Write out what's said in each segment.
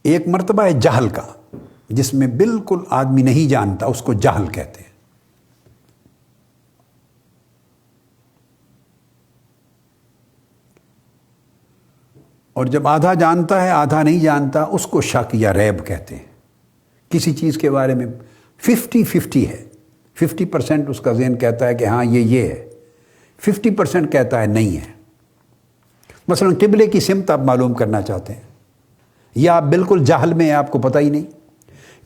ایک مرتبہ ہے جہل کا، جس میں بالکل آدمی نہیں جانتا، اس کو جہل کہتے ہیں۔ اور جب آدھا جانتا ہے آدھا نہیں جانتا، اس کو شک یا ریب کہتے ہیں۔ کسی چیز کے بارے میں 50-50 ہے، 50% اس کا ذہن کہتا ہے کہ ہاں یہ ہے، 50% کہتا ہے نہیں ہے۔ مثلا قبلے کی سمت آپ معلوم کرنا چاہتے ہیں، یا آپ بالکل جہل میں آپ کو پتہ ہی نہیں،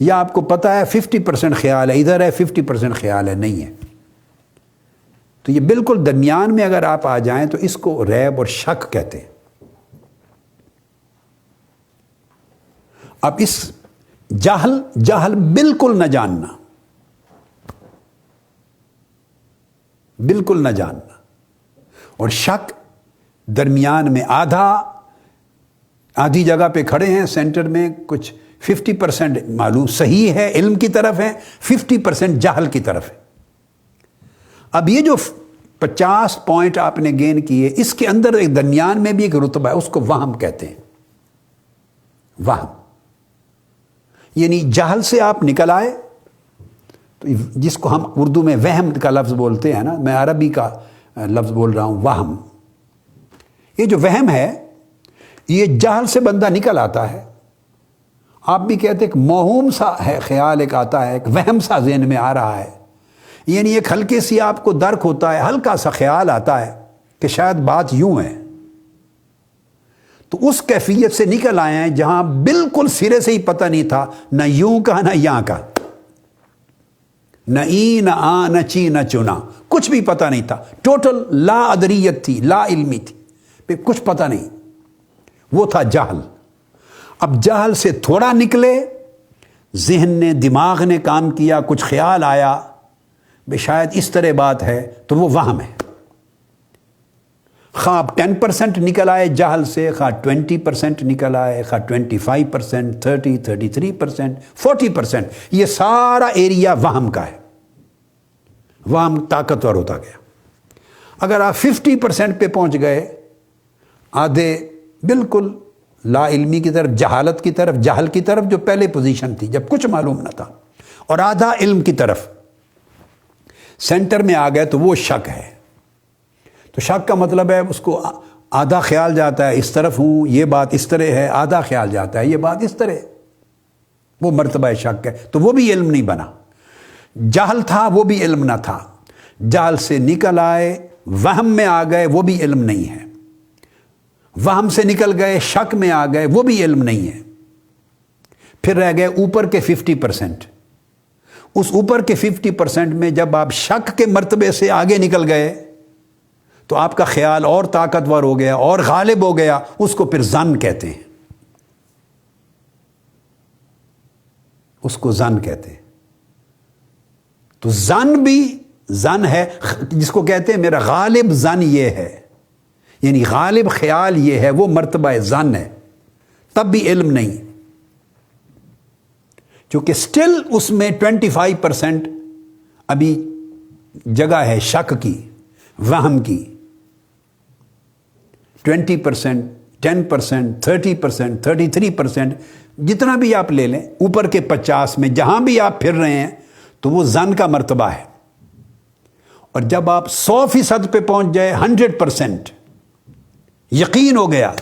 یا آپ کو پتہ ہے 50% خیال ہے ادھر ہے، 50% خیال ہے نہیں ہے، تو یہ بالکل درمیان میں اگر آپ آ جائیں تو اس کو ریب اور شک کہتے ہیں۔ اب اس جہل بالکل نہ جاننا، بالکل نہ جاننا، اور شک درمیان میں آدھی جگہ پہ کھڑے ہیں، سینٹر میں کچھ 50% معلوم صحیح ہے علم کی طرف ہے، 50% جہل کی طرف ہے۔ اب یہ جو 50 پوائنٹ آپ نے گین کیے، اس کے اندر ایک درمیان میں بھی ایک رتبہ ہے، اس کو وہم کہتے ہیں۔ وہم یعنی جہل سے آپ نکل آئے، تو جس کو ہم اردو میں وہم کا لفظ بولتے ہیں نا، میں عربی کا لفظ بول رہا ہوں وہم۔ یہ جو وہم ہے یہ جہل سے بندہ نکل آتا ہے، آپ بھی کہتے ہیں کہ موہوم سا ہے خیال ایک آتا ہے، ایک وہم سا ذہن میں آ رہا ہے، یعنی ایک ہلکے سی آپ کو درک ہوتا ہے، ہلکا سا خیال آتا ہے کہ شاید بات یوں ہے، تو اس کیفیت سے نکل آئے ہیں جہاں بالکل سرے سے ہی پتہ نہیں تھا، نہ یوں کا نہ یاں کا، نہ ای نہ آ نہ چی نہ چنا، کچھ بھی پتہ نہیں تھا، ٹوٹل لا ادریت تھی، لا علمی تھی، پھر کچھ پتہ نہیں، وہ تھا جہل۔ اب جہل سے تھوڑا نکلے، ذہن نے دماغ نے کام کیا، کچھ خیال آیا بے شاید اس طرح بات ہے، تو وہ وہم ہے۔ خواہ 10% نکل آئے جہل سے، خواہ 20% نکل آئے، خواہ 25%، 30، 33%، 40%، یہ سارا ایریا وہم کا ہے۔ وہم طاقتور ہوتا گیا۔ اگر آپ 50% پہ پہنچ گئے، آدھے بالکل لا علمی کی طرف، جہالت کی طرف، جہل کی طرف جو پہلے پوزیشن تھی جب کچھ معلوم نہ تھا، اور آدھا علم کی طرف سینٹر میں آ گئے، تو وہ شک ہے۔ تو شک کا مطلب ہے اس کو آدھا خیال جاتا ہے اس طرف ہوں، یہ بات اس طرح ہے، آدھا خیال جاتا ہے یہ بات اس طرح ہے، وہ مرتبہ شک ہے، تو وہ بھی علم نہیں بنا۔ جہل تھا وہ بھی علم نہ تھا، جہل سے نکل آئے وہم میں آ گئے، وہ بھی علم نہیں ہے، وہم سے نکل گئے شک میں آ گئے، وہ بھی علم نہیں ہے، پھر رہ گئے اوپر کے 50%۔ اس اوپر کے 50% میں جب آپ شک کے مرتبے سے آگے نکل گئے تو آپ کا خیال اور طاقتور ہو گیا اور غالب ہو گیا، اس کو پھر ظن کہتے ہیں، اس کو ظن کہتے ہیں۔ تو ظن بھی ظن ہے، جس کو کہتے ہیں میرا غالب ظن یہ ہے، یعنی غالب خیال یہ ہے، وہ مرتبہ ظن ہے، تب بھی علم نہیں، چونکہ سٹل اس میں 25% ابھی جگہ ہے شک کی، وہم کی۔ 20%، 10%، 30%، 33%، جتنا بھی آپ لے لیں، اوپر کے 50 میں جہاں بھی آپ پھر رہے ہیں تو وہ ظن کا مرتبہ ہے۔ اور جب آپ 100% پہ پہنچ جائے، 100% یقین ہو گیا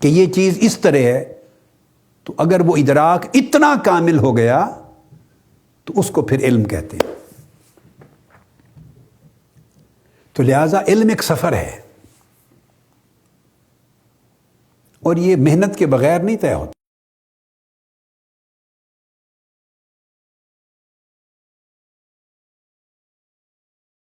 کہ یہ چیز اس طرح ہے، تو اگر وہ ادراک اتنا کامل ہو گیا تو اس کو پھر علم کہتے ہیں۔ تو لہذا علم ایک سفر ہے، اور یہ محنت کے بغیر نہیں طے ہوتا۔